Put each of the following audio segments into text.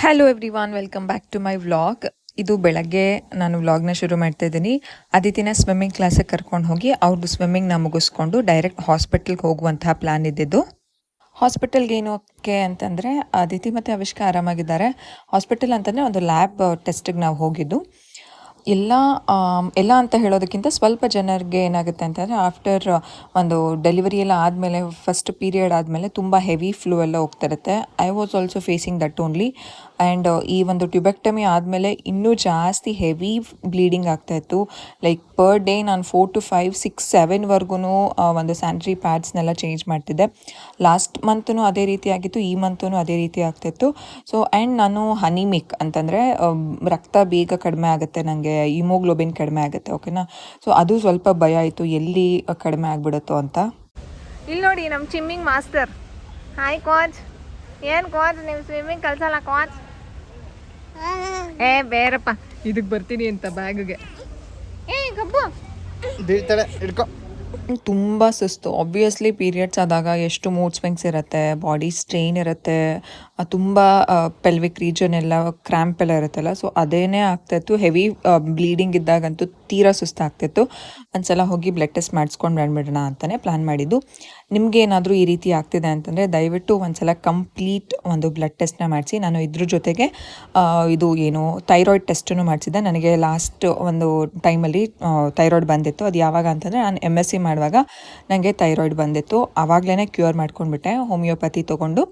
Hello everyone, welcome back to my vlog. ಇದು ಬೆಳಗ್ಗೆ ನಾನು ವ್ಲಾಗ್ನ ಶುರು ಮಾಡ್ತಾ ಇದ್ದೀನಿ. ಅದಿತಿನ ಸ್ವಿಮ್ಮಿಂಗ್ ಕ್ಲಾಸಿಗೆ ಕರ್ಕೊಂಡು ಹೋಗಿ ಅವ್ರದ್ದು ಸ್ವಿಮ್ಮಿಂಗ್ನ ಮುಗಿಸ್ಕೊಂಡು ಡೈರೆಕ್ಟ್ ಹಾಸ್ಪಿಟಲ್ಗೆ ಹೋಗುವಂತಹ ಪ್ಲ್ಯಾನ್ ಇದ್ದಿದ್ದು. ಹಾಸ್ಪಿಟಲ್ಗೆ ಏನೋಕ್ಕೆ ಅಂತಂದರೆ ಅದಿತಿ ಮತ್ತು ಅವಿಷ್ಕ ಆರಾಮಾಗಿದ್ದಾರೆ. ಹಾಸ್ಪಿಟಲ್ ಅಂತಂದರೆ ಒಂದು ಲ್ಯಾಬ್ ಟೆಸ್ಟಿಗೆ ನಾವು ಹೋಗಿದ್ದು. ಎಲ್ಲ ಅಂತ ಹೇಳೋದಕ್ಕಿಂತ ಸ್ವಲ್ಪ ಜನರಿಗೆ ಏನಾಗುತ್ತೆ ಅಂತಂದರೆ ಆಫ್ಟರ್ ಒಂದು ಡೆಲಿವರಿ ಎಲ್ಲ ಆದಮೇಲೆ ಫಸ್ಟ್ ಪೀರಿಯಡ್ ಆದಮೇಲೆ ತುಂಬ ಹೆವಿ ಫ್ಲೂ ಎಲ್ಲ ಹೋಗ್ತಿರುತ್ತೆ. I was also facing that only. And ಈ ಒಂದು ಟ್ಯುಬೆಕ್ಟಮಿ ಆದಮೇಲೆ ಇನ್ನೂ ಜಾಸ್ತಿ ಹೆವಿ ಬ್ಲೀಡಿಂಗ್ ಆಗ್ತಾಯಿತ್ತು. ಲೈಕ್ ಪರ್ ಡೇ ನಾನು 4 to 5, 6, 7ವರೆಗೂ ಒಂದು ಸ್ಯಾನಿಟರಿ ಪ್ಯಾಡ್ಸ್ನೆಲ್ಲ ಚೇಂಜ್ ಮಾಡ್ತಿದ್ದೆ. ಲಾಸ್ಟ್ ಮಂತೂ ಅದೇ ರೀತಿ ಆಗಿತ್ತು, ಈ ಮಂತೂ ಅದೇ ರೀತಿ ಆಗ್ತಾಯಿತ್ತು. ಸೊ ಆ್ಯಂಡ್ ನಾನು ಹನಿಮಿಕ್ ಅಂತಂದರೆ ರಕ್ತ ಬೇಗ ಕಡಿಮೆ ಆಗುತ್ತೆ, ನನಗೆ ಹಿಮೋಗ್ಲೋಬಿನ್ ಕಡಿಮೆ ಆಗುತ್ತೆ, ಓಕೆನಾ. ಸೊ ಅದು ಸ್ವಲ್ಪ ಭಯ ಆಯಿತು, ಎಲ್ಲಿ ಕಡಿಮೆ ಆಗಿಬಿಡುತ್ತೋ ಅಂತ. ಇಲ್ಲಿ ನೋಡಿ ನಮ್ಮ ಸ್ವಿಮ್ಮಿಂಗ್ ಮಾಸ್ಟರ್. Hi coach. ಏನು ಕೋಚ್ ನೀವು ಸ್ವಿಮ್ಮಿಂಗ್ ಕಲ್ಸಲ್ಲ ಕೋಚ್? ಬೇರಪ್ಪ ಇದಕ್ಕೆ ಬರ್ತೀನಿ ಅಂತ ಬ್ಯಾಗ್ಗೆ. ಕಬ್ಬು ಬೀಳ್ತಾಳೆ, ಹಿಡ್ಕೊ. ತುಂಬ ಸುಸ್ತು. ಆಬ್ವಿಯಸ್ಲಿ ಪೀರಿಯಡ್ಸ್ ಆದಾಗ ಎಷ್ಟು ಮೂಡ್ ಸ್ವಿಂಗ್ಸ್ ಇರುತ್ತೆ, ಬಾಡಿ ಸ್ಟ್ರೈನ್ ಇರುತ್ತೆ, ತುಂಬ ಪೆಲ್ವಿಕ್ ರೀಜನ್ ಎಲ್ಲ ಕ್ರ್ಯಾಂಪ್ ಎಲ್ಲ ಇರುತ್ತಲ್ಲ. ಸೊ ಅದೇನೇ ಆಗ್ತಾಯಿತ್ತು. ಹೆವಿ ಬ್ಲೀಡಿಂಗ್ ಇದ್ದಾಗಂತೂ ತೀರಾ ಸುಸ್ತಾಗ್ತಿತ್ತು. ಒಂದ್ಸಲ ಹೋಗಿ ಬ್ಲಡ್ ಟೆಸ್ಟ್ ಮಾಡಿಸ್ಕೊಂಡು ಬಂದ್ಬಿಡೋಣ ಅಂತಲೇ ಪ್ಲ್ಯಾನ್ ಮಾಡಿದ್ದು. ನಿಮಗೇನಾದರೂ ಈ ರೀತಿ ಆಗ್ತಿದೆ ಅಂತಂದರೆ ದಯವಿಟ್ಟು ಒಂದ್ಸಲ ಕಂಪ್ಲೀಟ್ ಒಂದು ಬ್ಲಡ್ ಟೆಸ್ಟ್ನ ಮಾಡಿಸಿ. ನಾನು ಇದ್ರ ಜೊತೆಗೆ ಇದು ಏನು ಥೈರಾಯ್ಡ್ ಟೆಸ್ಟನ್ನು ಮಾಡಿಸಿದ್ದೆ. ನನಗೆ ಲಾಸ್ಟ್ ಒಂದು ಟೈಮಲ್ಲಿ ಥೈರಾಯ್ಡ್ ಬಂದಿತ್ತು. ಅದು ಯಾವಾಗ ಅಂತಂದರೆ ನಾನು MSc ಮಾಡುವಾಗ ನನಗೆ ಥೈರಾಯ್ಡ್ ಬಂದಿತ್ತು. ಆವಾಗಲೇ ಕ್ಯೂರ್ ಮಾಡ್ಕೊಂಡ್ಬಿಟ್ಟೆ ಹೋಮಿಯೋಪತಿ ತೊಗೊಂಡು.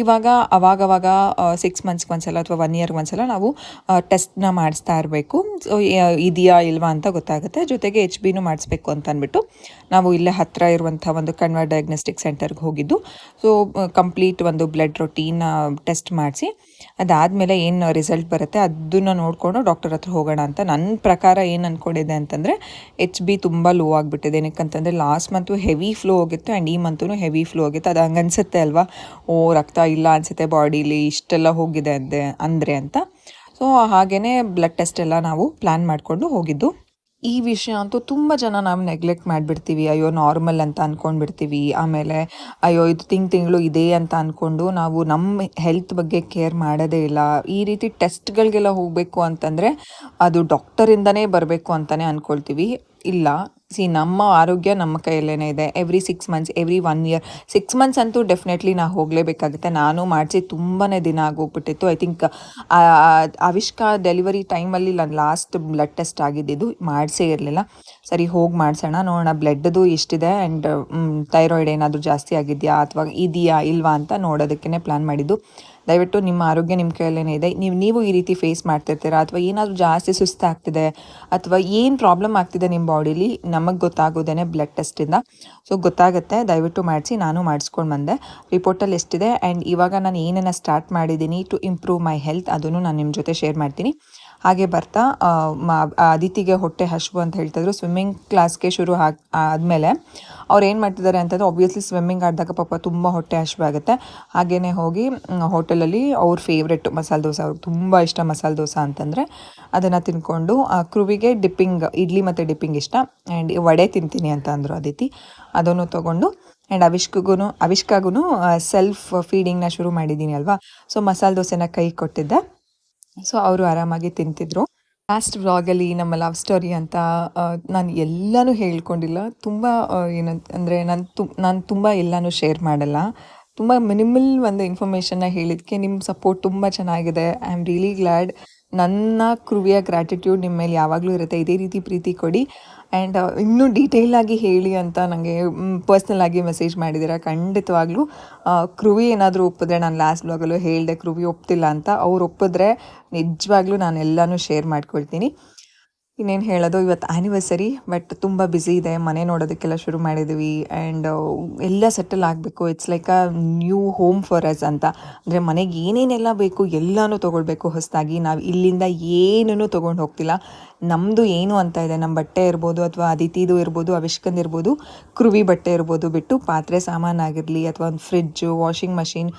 ಇವಾಗ ಅವಾಗವಾಗ 6 ಮಂತ್ಸ್ಗೆ ಒಂದ್ಸಲ ಅಥವಾ 1 ಇಯರ್ಗೆ ಒಂದ್ಸಲ ನಾವು ಟೆಸ್ಟ್ನ ಮಾಡಿಸ್ತಾ ಇರಬೇಕು. ಸೊ ಇದೆಯಾ ಇಲ್ವಾ ಅಂತ ಗೊತ್ತಾಗುತ್ತೆ. ಜೊತೆಗೆ HBನೂ ಮಾಡಿಸ್ಬೇಕು ಅಂತ ಅಂದ್ಬಿಟ್ಟು ನಾವು ಇಲ್ಲೇ ಹತ್ತಿರ ಇರುವಂಥ ಒಂದು ಕಣ್ವ ಡಯಾಗ್ನೋಸ್ಟಿಕ್ ಸೆಂಟರ್ಗೆ ಹೋಗಿದ್ದು. ಸೊ ಕಂಪ್ಲೀಟ್ ಒಂದು ಬ್ಲಡ್ ರೊಟೀನ್ ಟೆಸ್ಟ್ ಮಾಡಿಸಿ ಅದಾದಮೇಲೆ ಏನು ರಿಸಲ್ಟ್ ಬರುತ್ತೆ ಅದನ್ನು ನೋಡಿಕೊಂಡು ಡಾಕ್ಟರ್ ಹತ್ರ ಹೋಗೋಣ ಅಂತ. ನನ್ನ ಪ್ರಕಾರ ಏನು ಅಂದ್ಕೊಂಡಿದ್ದೆ ಅಂತಂದರೆ HB ತುಂಬ ಲೋ ಆಗಿಬಿಟ್ಟಿದೆ. ಏನಕ್ಕಂತಂದರೆ ಲಾಸ್ಟ್ ಮಂತು ಹೆವಿ ಫ್ಲೋ ಹೋಗಿತ್ತು ಆ್ಯಂಡ್ ಈ ಮಂತೂ ಹೆವಿ ಫ್ಲೋ ಹೋಗಿತ್ತು. ಅದು ಹಂಗೆ ಅನಿಸುತ್ತೆ ಅಲ್ವಾ, ರಕ್ತ ಇಲ್ಲ ಅನಿಸುತ್ತೆ ಬಾಡೀಲಿ, ಇಷ್ಟೆಲ್ಲ ಹೋಗಿದೆ ಅಂದರೆ ಅಂತ. ಸೊ ಹಾಗೆಯೇ ಬ್ಲಡ್ ಟೆಸ್ಟ್ ಎಲ್ಲ ನಾವು ಪ್ಲ್ಯಾನ್ ಮಾಡಿಕೊಂಡು ಹೋಗಿದ್ದು. ಈ ವಿಷಯ ಅಂತೂ ತುಂಬ ಜನ ನಾವು ನೆಗ್ಲೆಕ್ಟ್ ಮಾಡಿಬಿಡ್ತೀವಿ. ಅಯ್ಯೋ ನಾರ್ಮಲ್ ಅಂತ ಅಂದ್ಕೊಂಡ್ಬಿಡ್ತೀವಿ. ಆಮೇಲೆ ಅಯ್ಯೋ ಇದು ತಿಂಗಳು ಇದೆ ಅಂತ ಅಂದ್ಕೊಂಡು ನಾವು ನಮ್ಮ ಹೆಲ್ತ್ ಬಗ್ಗೆ ಕೇರ್ ಮಾಡೋದೇ ಇಲ್ಲ. ಈ ರೀತಿ ಟೆಸ್ಟ್ಗಳಿಗೆಲ್ಲ ಹೋಗಬೇಕು ಅಂತಂದರೆ ಅದು ಡಾಕ್ಟರಿಂದನೇ ಬರಬೇಕು ಅಂತಲೇ ಅಂದ್ಕೊಳ್ತೀವಿ. ಇಲ್ಲ, ನಮ್ಮ ಆರೋಗ್ಯ ನಮ್ಮ ಕೈಯಲ್ಲೇ ಇದೆ. Every 6 months, every 1 year, 6 months ಅಂತೂ ಡೆಫಿನೆಟ್ಲಿ ನಾವು ಹೋಗಲೇಬೇಕಾಗುತ್ತೆ. ನಾನು ಮಾಡಿಸಿ ತುಂಬಾ ದಿನ ಆಗೋಗ್ಬಿಟ್ಟಿತ್ತು. ಐ ಥಿಂಕ್ ಅವಿಷ್ಕ ಡೆಲಿವರಿ ಟೈಮಲ್ಲಿ ನಾನು ಲಾಸ್ಟ್ ಬ್ಲಡ್ ಟೆಸ್ಟ್ ಆಗಿದ್ದಿದ್ದು, ಮಾಡಿಸೇ ಇರಲಿಲ್ಲ. ಸರಿ ಹೋಗಿ ಮಾಡಿಸೋಣ, ನೋಡೋಣ ಬ್ಲಡ್ದು ಎಷ್ಟಿದೆ ಆ್ಯಂಡ್ ಥೈರಾಯ್ಡ್ ಏನಾದರೂ ಜಾಸ್ತಿ ಆಗಿದೆಯಾ ಅಥವಾ ಇದೆಯಾ ಇಲ್ವಾ ಅಂತ ನೋಡೋದಕ್ಕೇ ಪ್ಲ್ಯಾನ್ ಮಾಡಿದ್ದು. ದಯವಿಟ್ಟು ನಿಮ್ಮ ಆರೋಗ್ಯ ನಿಮ್ಮ ಕೈಯಲ್ಲೇ ಇದೆ. ನೀವು ಈ ರೀತಿ ಫೇಸ್ ಮಾಡ್ತಿರ್ತೀರಾ ಅಥವಾ ಏನಾದರೂ ಜಾಸ್ತಿ ಸುಸ್ತಾಗ್ತಿದೆ ಅಥವಾ ಏನು ಪ್ರಾಬ್ಲಮ್ ಆಗ್ತಿದೆ ನಿಮ್ಮ ಬಾಡೀಲಿ, ನಮಗೆ ಗೊತ್ತಾಗೋದೇ ಬ್ಲಡ್ ಟೆಸ್ಟಿಂದ. ಸೊ ಗೊತ್ತಾಗುತ್ತೆ, ದಯವಿಟ್ಟು ಮಾಡಿಸಿ. ನಾನು ಮಾಡಿಸ್ಕೊಂಡು ಬಂದೆ. ರಿಪೋರ್ಟಲ್ಲಿ ಎಷ್ಟಿದೆ ಆ್ಯಂಡ್ ಇವಾಗ ನಾನು ಏನೇನು ಸ್ಟಾರ್ಟ್ ಮಾಡಿದ್ದೀನಿ ಟು ಇಂಪ್ರೂವ್ ಮೈ ಹೆಲ್ತ್ ಅದನ್ನು ನಾನು ನಿಮ್ಮ ಜೊತೆ ಶೇರ್ ಮಾಡ್ತೀನಿ. ಹಾಗೆ ಬರ್ತಾ ಅದಿತಿಗೆ ಹೊಟ್ಟೆ ಹಸಿವು ಅಂತ ಹೇಳ್ತಾಯಿದ್ರು. ಸ್ವಿಮ್ಮಿಂಗ್ ಕ್ಲಾಸ್ಗೆ ಶುರು ಆದಮೇಲೆ ಅವ್ರು ಏನು ಮಾಡ್ತಿದ್ದಾರೆ ಅಂತಂದರೆ ಆಬ್ವಿಯಸ್ಲಿ ಸ್ವಿಮ್ಮಿಂಗ್ ಆಡಿದಾಗ ಪಾಪ ತುಂಬ ಹೊಟ್ಟೆ ಹಸಿವು ಆಗುತ್ತೆ. ಹಾಗೆಯೇ ಹೋಗಿ ಹೋಟೆಲಲ್ಲಿ ಅವ್ರ ಫೇವ್ರೆಟ್ ಮಸಾಲೆ ದೋಸೆ, ಅವ್ರಿಗೆ ತುಂಬ ಇಷ್ಟ ಮಸಾಲೆ ದೋಸೆ ಅಂತಂದರೆ, ಅದನ್ನು ತಿನ್ಕೊಂಡು ಕ್ರುವಿಗೆ ಡಿಪ್ಪಿಂಗ್, ಇಡ್ಲಿ ಮತ್ತು ಡಿಪ್ಪಿಂಗ್ ಇಷ್ಟ ಆ್ಯಂಡ್ ವಡೆ ತಿಂತೀನಿ ಅಂತ ಅಂದರು ಅದಿತಿ. ಅದನ್ನು ತೊಗೊಂಡು ಆ್ಯಂಡ್ ಅವಿಷ್ಕಾಗೂ ಸೆಲ್ಫ್ ಫೀಡಿಂಗ್ನ ಶುರು ಮಾಡಿದ್ದೀನಿ ಅಲ್ವಾ. ಸೊ ಮಸಾಲೆ ದೋಸೆನ ಕೈ ಕೊಟ್ಟಿದ್ದೆ. ಸೊ ಅವರು ಆರಾಮಾಗಿ ತಿಂತಿದ್ರು. ಲಾಸ್ಟ್ ವ್ಲಾಗಲ್ಲಿ ನಮ್ಮ ಲವ್ ಸ್ಟೋರಿ ಅಂತ ನಾನು ಎಲ್ಲನೂ ಹೇಳ್ಕೊಂಡಿಲ್ಲ. ತುಂಬ ಏನಂದರೆ ನಾನು ತುಂಬ ಎಲ್ಲನೂ ಶೇರ್ ಮಾಡಲ್ಲ. ತುಂಬ ಮಿನಿಮಲ್ ಒಂದು ಇನ್ಫಾರ್ಮೇಷನ್ನ ಹೇಳಿದ್ದಕ್ಕೆ ನಿಮ್ಮ ಸಪೋರ್ಟ್ ತುಂಬ ಚೆನ್ನಾಗಿದೆ. I am really glad. ನನ್ನ ಕ್ರುವಿಯ ಗ್ರ್ಯಾಟಿಟ್ಯೂಡ್ ನಿಮ್ಮ ಮೇಲೆ ಯಾವಾಗಲೂ ಇರುತ್ತೆ. ಇದೇ ರೀತಿ ಪ್ರೀತಿ ಕೊಡಿ ಆ್ಯಂಡ್ ಇನ್ನೂ ಡೀಟೇಲಾಗಿ ಹೇಳಿ ಅಂತ ನನಗೆ ಪರ್ಸ್ನಲ್ಲಾಗಿ ಮೆಸೇಜ್ ಮಾಡಿದ್ದೀರಾ. ಖಂಡಿತವಾಗ್ಲೂ ಕ್ರುವಿ ಏನಾದರೂ ಒಪ್ಪಿದ್ರೆ, ನಾನು ಲಾಸ್ಟ್ ಬ್ಲಾಗಲ್ಲೂ ಹೇಳಿದೆ ಕ್ರುವಿ ಒಪ್ತಿಲ್ಲ ಅಂತ, ಅವ್ರು ಒಪ್ಪಿದ್ರೆ ನಿಜವಾಗ್ಲೂ ನಾನು ಎಲ್ಲನೂ ಶೇರ್ ಮಾಡ್ಕೊಳ್ತೀನಿ. ಇನ್ನೇನು ಹೇಳೋದು, ಇವತ್ತು ಆ್ಯನಿವರ್ಸರಿ, ಬಟ್ ತುಂಬ ಬ್ಯುಸಿ ಇದೆ. ಮನೆ ನೋಡೋದಕ್ಕೆಲ್ಲ ಶುರು ಮಾಡಿದ್ದೀವಿ ಆ್ಯಂಡ್ ಎಲ್ಲ ಸೆಟಲ್ ಆಗಬೇಕು. It's like a new home for us ಅಂತ. ಅಂದರೆ ಮನೆಗೆ ಏನೇನೆಲ್ಲ ಬೇಕು ಎಲ್ಲನೂ ತೊಗೊಳ್ಬೇಕು ಹೊಸದಾಗಿ. ನಾವು ಇಲ್ಲಿಂದ ಏನೂ ತೊಗೊಂಡು ಹೋಗ್ತಿಲ್ಲ. ನಮ್ಮದು ಏನು ಅಂತ ಇದೆ, ನಮ್ಮ ಬಟ್ಟೆ ಇರ್ಬೋದು ಅಥವಾ ಅದಿತಿದು ಇರ್ಬೋದು, ಅವಿಷ್ಕಂದು ಇರ್ಬೋದು, ಕ್ರುವಿ ಬಟ್ಟೆ ಇರ್ಬೋದು ಬಿಟ್ಟು ಪಾತ್ರೆ ಸಾಮಾನಾಗಿರಲಿ ಅಥವಾ ಒಂದು ಫ್ರಿಜ್ಜು, ವಾಷಿಂಗ್ ಮಷಿನ್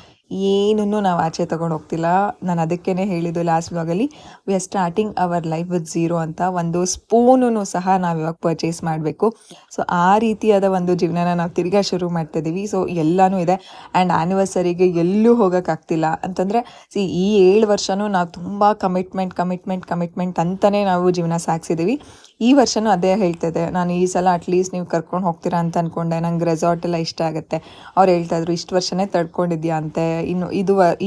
ಏನನ್ನೂ ನಾವು ಆಚೆ ತೊಗೊಂಡು ಹೋಗ್ತಿಲ್ಲ. ನಾನು ಅದಕ್ಕೇ ಹೇಳಿದ್ದು ಲಾಸ್ಟ್ ವ್ಲಾಗಲ್ಲಿ, we are starting our life with zero ಅಂತ. ಒಂದು ಸ್ಪೂನೂ ಸಹ ನಾವು ಇವಾಗ ಪರ್ಚೇಸ್ ಮಾಡಬೇಕು. ಸೊ ಆ ರೀತಿಯಾದ ಒಂದು ಜೀವನನ ನಾವು ತಿರ್ಗಾ ಶುರು ಮಾಡ್ತಾಯಿದ್ದೀವಿ. ಸೊ ಎಲ್ಲನೂ ಇದೆ. ಆ್ಯಂಡ್ ಆ್ಯನಿವರ್ಸರಿಗೆ ಎಲ್ಲೂ ಹೋಗೋಕ್ಕಾಗ್ತಿಲ್ಲ ಅಂತಂದರೆ ಈ 7 ವರ್ಷವೂ ನಾವು ತುಂಬ ಕಮಿಟ್ಮೆಂಟ್ ಅಂತಲೇ ನಾವು ಜೀವನ ಸಾಗಿಸಿದ್ದೀವಿ. ಈ ವರ್ಷವೂ ಅದೇ ಹೇಳ್ತಿದ್ದೆ, ನಾನು ಈ ಸಲ ಅಟ್ಲೀಸ್ಟ್ ನೀವು ಕರ್ಕೊಂಡು ಹೋಗ್ತೀರಾ ಅಂತ ಅಂದ್ಕೊಂಡೆ. ನಂಗೆ ರೆಸಾರ್ಟ್ ಎಲ್ಲ ಇಷ್ಟ ಆಗುತ್ತೆ. ಅವ್ರು ಹೇಳ್ತಾಯಿದ್ರು ಇಷ್ಟು ವರ್ಷನೇ ತಡ್ಕೊಂಡಿದ್ಯಾ ಅಂತೆ, ಇನ್ನು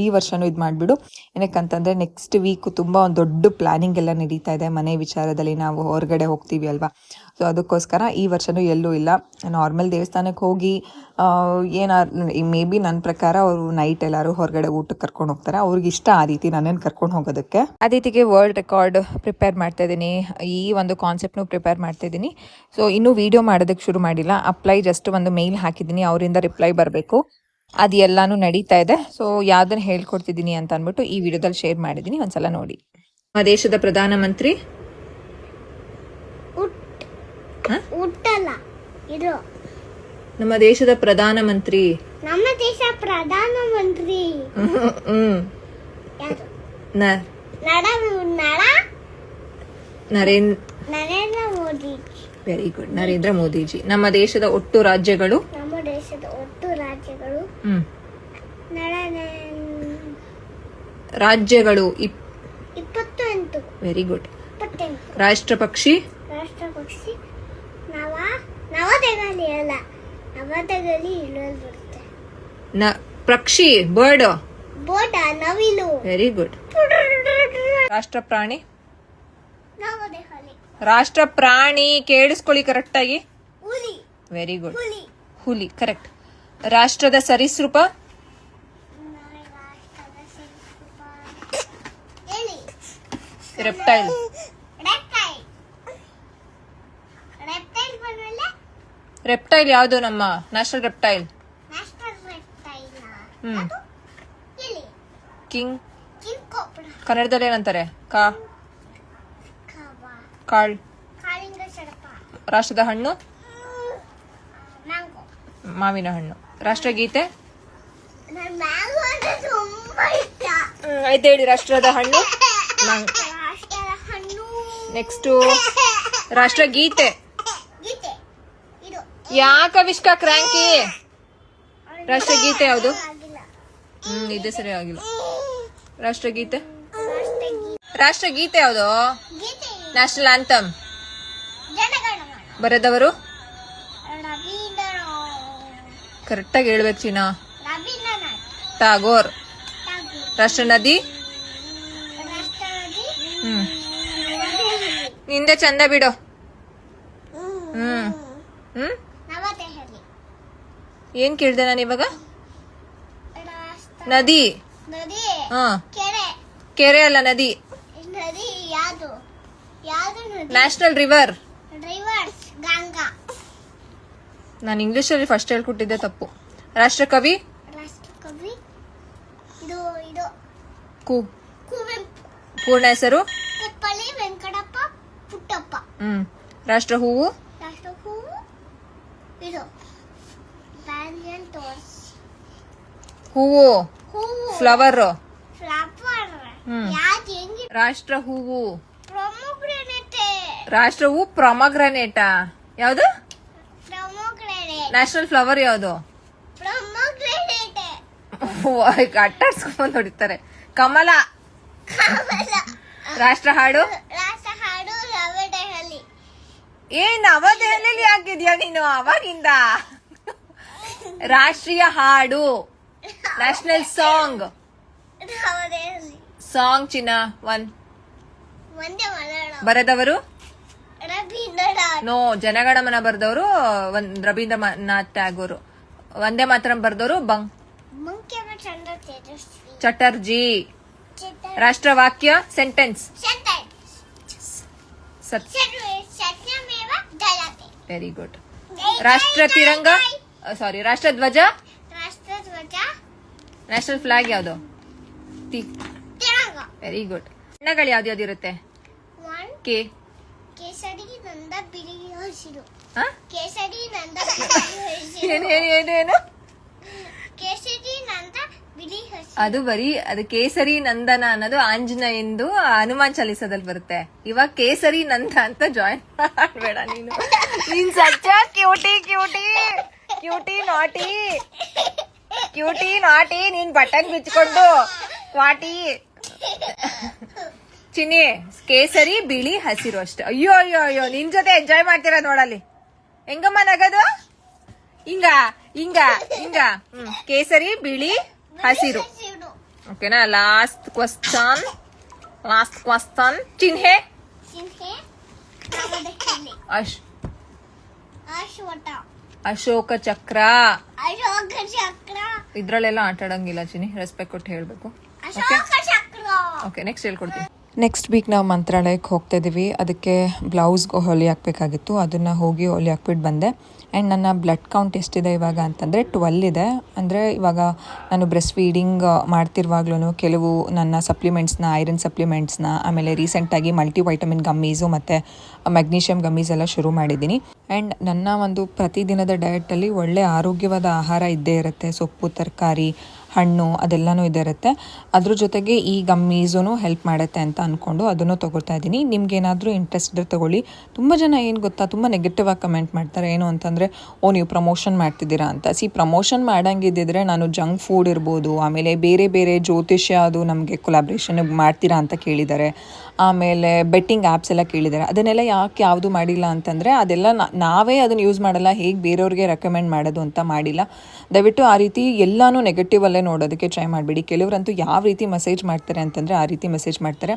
ಈ ವರ್ಷವೂ ಇದು ಮಾಡಿಬಿಡು. ಏನಕ್ಕಂತಂದರೆ ನೆಕ್ಸ್ಟ್ ವೀಕು ತುಂಬ ಒಂದು ದೊಡ್ಡ ಪ್ಲ್ಯಾನಿಂಗ್ ಎಲ್ಲ ನಡೀತಾ ಇದೆ ಮನೆ ವಿಚಾರದಲ್ಲಿ. ನಾವು ಹೊರಗಡೆ ಹೋಗ್ತೀವಿ ಅಲ್ವಾ, ಸೊ ಅದಕ್ಕೋಸ್ಕರ ಈ ವರ್ಷವೂ ಎಲ್ಲೂ ಇಲ್ಲ. ನಾರ್ಮಲ್ ದೇವಸ್ಥಾನಕ್ಕೆ ಹೋಗಿ ಮೇ ಬಿ ನನ್ನ ಪ್ರಕಾರ ಅವರು ನೈಟ್ ಎಲ್ಲರೂ ಹೊರಗಡೆ ಊಟಕ್ಕೆ ಕರ್ಕೊಂಡು ಹೋಗ್ತಾರೆ. ಅವ್ರಿಗೆ ಇಷ್ಟ ಆ ರೀತಿ ನನ್ನನ್ನು ಕರ್ಕೊಂಡು ಹೋಗೋದಕ್ಕೆ. ಅದಿತಿಗೆ ವರ್ಲ್ಡ್ ರೆಕಾರ್ಡ್ ಪ್ರಿಪೇರ್ ಮಾಡ್ತಾ ಇದ್ದೀನಿ, ಈ ಒಂದು ಕಾನ್ಸೆಪ್ಟ್ನು ಪ್ರಿಪೇರ್ ಮಾಡ್ತಾ ಇದ್ದೀನಿ. ಸೊ ಇನ್ನೂ ವೀಡಿಯೋ ಮಾಡೋದಕ್ಕೆ ಶುರು ಮಾಡಿಲ್ಲ. ಅಪ್ಲೈ ಜಸ್ಟ್ ಒಂದು ಮೇಲ್ ಹಾಕಿದ್ದೀನಿ, ಅವರಿಂದ ರಿಪ್ಲೈ ಬರಬೇಕು. ಅದು ಎಲ್ಲನೂ ನಡೀತಾ ಇದೆ. ಸೊ ಯಾವುದನ್ನು ಹೇಳ್ಕೊಡ್ತಿದ್ದೀನಿ ಅಂತ ಅಂದ್ಬಿಟ್ಟು ಈ ವಿಡಿಯೋದಲ್ಲಿ ಶೇರ್ ಮಾಡಿದ್ದೀನಿ, ಒಂದ್ಸಲ ನೋಡಿ. ನಮ್ಮ ದೇಶದ ಪ್ರಧಾನಮಂತ್ರಿ ಹುಟ್ಟಲ್ಲ ಇದು ನಮ್ಮ ದೇಶದ ಪ್ರಧಾನಮಂತ್ರಿ ನಮ್ಮ ದೇಶ ಪ್ರಧಾನಮಂತ್ರಿ ಯಾರು? ನರೇಂದ್ರ ಮೋದಿ. Very good, Narendra Modiji. ನಮ್ಮ ದೇಶದ ಒಟ್ಟು ರಾಜ್ಯಗಳು ನಮ್ಮ ದೇಶದ ಒಟ್ಟು ರಾಜ್ಯಗಳು ರಾಜ್ಯಗಳು 28. Very good. 28. ರಾಷ್ಟ್ರ ಪಕ್ಷಿ ಪಕ್ಷಿ ನವದೆಹಲಿ ಅಲ್ಲ, ನವದೆಹಲಿ ಇಳುವಲ್ ಬರುತ್ತೆ. ಪಕ್ಷಿ ಬರ್ಡ್ ಬೋಟ ನವಿಲು. Very good. ರಾಷ್ಟ್ರ ಪ್ರಾಣಿ ನವದೆಹಲಿ. ರಾಷ್ಟ್ರ ಪ್ರಾಣಿ ಕೇಳಿಸ್ಕೊಳ್ಳಿ ಕರೆಕ್ಟಾಗಿ. ಹುಲಿ. Very good. ಹುಲಿ. ಹುಲಿ ಕರೆಕ್ಟ್. ರಾಷ್ಟ್ರದ ಸರೀಸೃಪ ರೆಪ್ಟೈಲ್. ರೆಪ್ಟೈಲ್ ಯಾವುದು ನಮ್ಮ ನ್ಯಾಷನಲ್ ರೆಪ್ಟೈಲ್? ಕಿಂಗ್. ಕನ್ನಡದಲ್ಲಿ ಏನಂತಾರೆ? ಕಾಳ್. ರಾಷ್ಟ್ರದ ಹಣ್ಣು ಮಾವಿನ ಹಣ್ಣು. ರಾಷ್ಟ್ರಗೀತೆ ಆಯ್ತು ಹೇಳಿ. ರಾಷ್ಟ್ರದ ಹಣ್ಣು ನೆಕ್ಸ್ಟ್ ರಾಷ್ಟ್ರಗೀತೆ. ಯಾಕ ವಿಷ್ಕ ಕ್ರಾಂಕಿ? ರಾಷ್ಟ್ರಗೀತೆ ಯಾವುದು? ಇದೇ ಸರಿ ಆಗಿಲ್ಲ. ರಾಷ್ಟ್ರಗೀತೆ ಯಾವುದು? National anthem. ಬರೆದವರು ಕರೆಕ್ಟಾಗಿ ಹೇಳ್ಬೇಕು ಚೀನಾ. ಟಾಗೋರ್. ರಾಷ್ಟ್ರ ನದಿ ನಿಂದೆ ಚಂದ ಬಿಡು. ಏನ್ ಕೇಳ್ದೆ ನಾನು ಇವಾಗ? ನದಿ. ಕೆರೆ ಅಲ್ಲ, ನದಿ. National river. ನಾನು ಇಂಗ್ಲಿಷಲ್ಲಿ ಫಸ್ಟ್ ಹೇಳ್ಕೊಟ್ಟಿದ್ದೆ ತಪ್ಪು. ರಾಷ್ಟ್ರಕವಿ ಪೂರ್ಣ ಹೆಸರು ವೆಂಕಟಪ್ಪ ಪುಟ್ಟಪ್ಪ. ರಾಷ್ಟ್ರ ಹೂವು ಹೂವು ಫ್ಲವರ್. ರಾಷ್ಟ್ರ ಹೂವು ಪ್ರೊಮಗ್ರಾನೇಟಾ? ಯಾವುದು? ನ್ಯಾಷನಲ್ ಫ್ಲವರ್ ಯಾವುದು? ಅಟ್ಟಾಡ್ಸ್ಕೊಂಡ್ ಹೊಡಿತಾರೆ. ಕಮಲ. ರಾಷ್ಟ್ರ ಹಾಡು ನವದೆಹಲಿಯಲ್ಲಿ ಆಗಿದ್ಯಾ ನೀನು ಅವಾಗಿಂದ? ರಾಷ್ಟ್ರೀಯ ಹಾಡು ನ್ಯಾಷನಲ್ ಸಾಂಗ್. ಸಾಂಗ್ ಚಿನ್ನ 1. ಬರೆದವರು ನೋ. ಜನಗಣಮನ ಬರೆದವರು ರವೀಂದ್ರನಾಥ್ ಟ್ಯಾಗೋರ್. ವಂದೇ ಮಾತರಂ ಬರೆದವರು ಚಟರ್ಜಿ. ರಾಷ್ಟ್ರವಾಕ್ಯ ಸೆಂಟೆನ್ಸ್. Very good. ರಾಷ್ಟ್ರ ತಿರಂಗ ರಾಷ್ಟ್ರ ಧ್ವಜ. ನ್ಯಾಷನಲ್ ಫ್ಲಾಗ್ ಯಾವುದು? Very good. ಬಣ್ಣಗಳು ಯಾವ್ದು ಇರುತ್ತೆ? ಕೇಸರಿ ನಂದ ಬಿಳಿ ಹಸಿರು. ಏನು ಕೇಸರಿ ನಂದ ಬಿಳಿ ಹಸಿರು ಅದು ಬರೀ ಅದು ಕೇಸರಿ ನಂದನ ಅನ್ನೋದು ಆಂಜನೇಯಂದು ಹನುಮಾನ್ ಚಾಲಿಸದಲ್ಲಿ ಬರುತ್ತೆ. ಇವಾಗ ಕೇಸರಿ ನಂದ ಅಂತ ಜಾಯಿನ್ ಮಾಡ್ಬೇಡ ನೀನು. ನೀನ್ ಸಚ್ಚ ಕ್ಯೂಟಿ ಕ್ಯೂಟಿ ಕ್ಯೂಟಿ ನಾಟಿ ಕ್ಯೂಟಿ ನಾಟಿ. ನೀನ್ ಬಟನ್ ಬಿಚ್ಕೊಂಡು ವಾಟಿ. ಚಿನಿ ಕೇಸರಿ ಬಿಳಿ ಹಸಿರು ಅಷ್ಟೇ. ಅಯ್ಯೋ ಅಯ್ಯೋ ಅಯ್ಯೋ, ನಿನ್ ಜೊತೆ ಎಂಜಾಯ್ ಮಾಡ್ತೀರಾ ನೋಡಲ್ಲಿ. ಹೆಂಗಮ್ಮ ನಗದು? ಹಿಂಗ ಹಿಂಗ ಹಿಂಗ. ಕೇಸರಿ ಬಿಳಿ ಹಸಿರು. ಹಸಿರು ಓಕೆನಾ? ಲಾಸ್ಟ್ ಕ್ವಶನ್ ಚಿಹ್ನೆ ಚಿಹ್ನೆ ನವದೆಹಲಿ ಅಶ್ವಥ ಅಶೋಕ ಚಕ್ರ. ಅಶೋಕ ಚಕ್ರ ಇದ್ರಲ್ಲೆಲ್ಲ ಆಟ ಆಡಂಗಿಲ್ಲ ಚಿನಿ, ರೆಸ್ಪೆಕ್ಟ್ ಕೊಟ್ಟು ಹೇಳ್ಬೇಕು. ಅಶೋಕ ಚಕ್ರ. ಓಕೆ, ನೆಕ್ಸ್ಟ್ ಹೇಳ್ಕೊಡ್ತೀನಿ. ನೆಕ್ಸ್ಟ್ ವೀಕ್ ನಾವು ಮಂತ್ರಾಲಯಕ್ಕೆ ಹೋಗ್ತಾ ಇದ್ದೀವಿ. ಅದಕ್ಕೆ ಬ್ಲೌಸ್ಗೆ ಹೊಲಿ ಹಾಕಬೇಕಾಗಿತ್ತು, ಅದನ್ನು ಹೋಗಿ ಹೊಲಿ ಹಾಕ್ಬಿಟ್ಟು ಬಂದೆ. ಆ್ಯಂಡ್ ನನ್ನ ಬ್ಲಡ್ ಕೌಂಟ್ ಎಷ್ಟಿದೆ ಇವಾಗ ಅಂತಂದರೆ 12 ಇದೆ. ಅಂದರೆ ಇವಾಗ ನಾನು ಬ್ರೆಸ್ಟ್ ಫೀಡಿಂಗ್ ಮಾಡ್ತಿರುವಾಗ್ಲೂ ಕೆಲವು ನನ್ನ ಸಪ್ಲಿಮೆಂಟ್ಸ್ನ, ಐರನ್ ಸಪ್ಲಿಮೆಂಟ್ಸ್ನ, ಆಮೇಲೆ ರೀಸೆಂಟಾಗಿ ಮಲ್ಟಿವೈಟಮಿನ್ ಗಮ್ಮೀಸು ಮತ್ತು ಮೆಗ್ನೀಷಿಯಮ್ ಗಮ್ಮೀಸ್ ಎಲ್ಲ ಶುರು ಮಾಡಿದ್ದೀನಿ. ಆ್ಯಂಡ್ ನನ್ನ ಒಂದು ಪ್ರತಿದಿನದ ಡಯಟಲ್ಲಿ ಒಳ್ಳೆ ಆರೋಗ್ಯವಾದ ಆಹಾರ ಇದ್ದೇ ಇರುತ್ತೆ. ಸೊಪ್ಪು, ತರಕಾರಿ, ಹಣ್ಣು ಅದೆಲ್ಲನೂ ಇದೇ ಇರುತ್ತೆ. ಅದ್ರ ಜೊತೆಗೆ ಈ ಗಮ್ಮೀಸೂ ಹೆಲ್ಪ್ ಮಾಡುತ್ತೆ ಅಂತ ಅಂದ್ಕೊಂಡು ಅದನ್ನು ತೊಗೊಳ್ತಾ ಇದ್ದೀನಿ. ನಿಮ್ಗೇನಾದರೂ ಇಂಟ್ರೆಸ್ಟ್ ಇದ್ರೆ ತೊಗೊಳ್ಳಿ. ತುಂಬ ಜನ ಏನು ಗೊತ್ತಾ, ತುಂಬ ನೆಗೆಟಿವ್ ಆಗಿ ಕಮೆಂಟ್ ಮಾಡ್ತಾರೆ. ಏನು ಅಂತಂದರೆ, ನೀವು ಪ್ರಮೋಷನ್ ಮಾಡ್ತಿದ್ದೀರಾ ಅಂತ. ಪ್ರಮೋಷನ್ ಮಾಡಂಗಿದ್ದಿದ್ರೆ ನಾನು ಜಂಕ್ ಫುಡ್ ಇರ್ಬೋದು, ಆಮೇಲೆ ಬೇರೆ ಬೇರೆ ಜ್ಯೋತಿಷ್ಯ ಅದು ನಮಗೆ ಕೊಲಾಬ್ರೇಷನ್ ಮಾಡ್ತೀರಾ ಅಂತ ಕೇಳಿದ್ದಾರೆ. ಆಮೇಲೆ ಬೆಟ್ಟಿಂಗ್ ಆ್ಯಪ್ಸ್ ಎಲ್ಲ ಕೇಳಿದ್ದಾರೆ. ಅದನ್ನೆಲ್ಲ ಯಾಕೆ ಯಾವುದು ಮಾಡಿಲ್ಲ ಅಂತಂದರೆ, ಅದೆಲ್ಲ ನಾವೇ ಅದನ್ನು ಯೂಸ್ ಮಾಡಲ್ಲ, ಹೇಗೆ ಬೇರೆಯವ್ರಿಗೆ ರೆಕಮೆಂಡ್ ಮಾಡೋದು ಅಂತ ಮಾಡಿಲ್ಲ. ದಯವಿಟ್ಟು ಆ ರೀತಿ ಎಲ್ಲನೂ ನೆಗೆಟಿವಲ್ಲೇ ನೋಡೋದಕ್ಕೆ ಟ್ರೈ ಮಾಡಬೇಡಿ. ಕೆಲವರಂತೂ ಯಾವ ರೀತಿ ಮೆಸೇಜ್ ಮಾಡ್ತಾರೆ ಅಂತಂದರೆ ಆ ರೀತಿ ಮೆಸೇಜ್ ಮಾಡ್ತಾರೆ.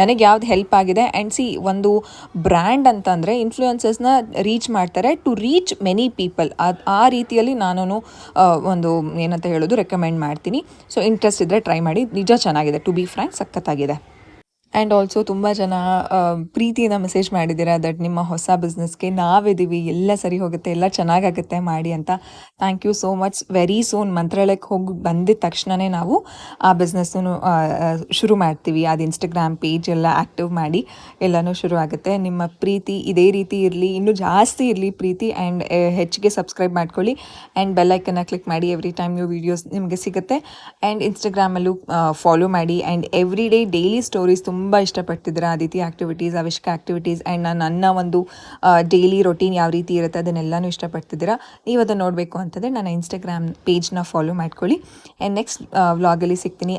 ನನಗೆ ಯಾವ್ದು ಹೆಲ್ಪ್ ಆಗಿದೆ ಆ್ಯಂಡ್ ಒಂದು ಬ್ರ್ಯಾಂಡ್ ಅಂತಂದರೆ ಇನ್ಫ್ಲೂಯೆನ್ಸರ್ಸ್ನ ರೀಚ್ ಮಾಡ್ತಾರೆ ಟು ರೀಚ್ ಮೆನಿ ಪೀಪಲ್. ಆ ರೀತಿಯಲ್ಲಿ ನಾನು ಒಂದು ಏನಂತ ಹೇಳೋದು ರೆಕಮೆಂಡ್ ಮಾಡ್ತೀನಿ. ಸೊ ಇಂಟ್ರೆಸ್ಟ್ ಇದ್ದರೆ ಟ್ರೈ ಮಾಡಿ, ನಿಜ ಚೆನ್ನಾಗಿದೆ. ಟು ಬಿ ಫ್ರ್ಯಾಂಕ್ ಸಖತ್ತಾಗಿದೆ. ಆ್ಯಂಡ್ ಆಲ್ಸೋ ತುಂಬ ಜನ ಪ್ರೀತಿಯಿಂದ ಮೆಸೇಜ್ ಮಾಡಿದ್ದೀರಾ ದಟ್ ನಿಮ್ಮ ಹೊಸ ಬಿಸ್ನೆಸ್ಗೆ ನಾವಿದ್ದೀವಿ, ಎಲ್ಲ ಸರಿ ಹೋಗುತ್ತೆ, ಎಲ್ಲ ಚೆನ್ನಾಗಾಗುತ್ತೆ ಮಾಡಿ ಅಂತ. Thank you so much. Very soon ಮಂತ್ರಾಲಯಕ್ಕೆ ಹೋಗಿ ಬಂದಿದ್ದ ತಕ್ಷಣವೇ ನಾವು ಆ ಬಿಸ್ನೆಸ್ಸನ್ನು ಶುರು ಮಾಡ್ತೀವಿ. ಅದು ಇನ್ಸ್ಟಾಗ್ರಾಮ್ ಪೇಜ್ ಎಲ್ಲ ಆ್ಯಕ್ಟಿವ್ ಮಾಡಿ ಎಲ್ಲನೂ ಶುರು ಆಗುತ್ತೆ. ನಿಮ್ಮ ಪ್ರೀತಿ ಇದೇ ರೀತಿ ಇರಲಿ, ಇನ್ನೂ ಜಾಸ್ತಿ ಇರಲಿ ಪ್ರೀತಿ. ಆ್ಯಂಡ್ ಹೆಚ್ಚಿಗೆ ಸಬ್ಸ್ಕ್ರೈಬ್ ಮಾಡ್ಕೊಳ್ಳಿ ಆ್ಯಂಡ್ ಬೆಲ್ಲೈಕನ್ನ ಕ್ಲಿಕ್ ಮಾಡಿ. ಎವ್ರಿ ಟೈಮ್ ನ್ಯೂ ವೀಡಿಯೋಸ್ ನಿಮಗೆ ಸಿಗುತ್ತೆ. ಆ್ಯಂಡ್ ಇನ್ಸ್ಟಾಗ್ರಾಮಲ್ಲೂ ಫಾಲೋ ಮಾಡಿ. And every day daily stories ತುಂಬ ಇಷ್ಟಪಡ್ತಿದ್ದೀರಾ, ಅದಿತಿ ಆ್ಯಕ್ಟಿವಿಟೀಸ್, ಅವಿಷ್ಕ ಆ್ಯಕ್ಟಿವಿಟೀಸ್. ಆ್ಯಂಡ್ ನನ್ನ ಒಂದು ಡೈಲಿ ರೊಟೀನ್ ಯಾವ ರೀತಿ ಇರುತ್ತೆ ಅದನ್ನೆಲ್ಲನೂ ಇಷ್ಟಪಡ್ತಿದ್ದೀರಾ. ನೀವು ಅದನ್ನು ನೋಡಬೇಕು ಅಂತಂದರೆ ನನ್ನ ಇನ್ಸ್ಟಾಗ್ರಾಮ್ ಪೇಜ್ನ ಫಾಲೋ ಮಾಡ್ಕೊಳ್ಳಿ. ಆ್ಯಂಡ್ ನೆಕ್ಸ್ಟ್ ವ್ಲಾಗಲ್ಲಿ ಸಿಗ್ತೀನಿ.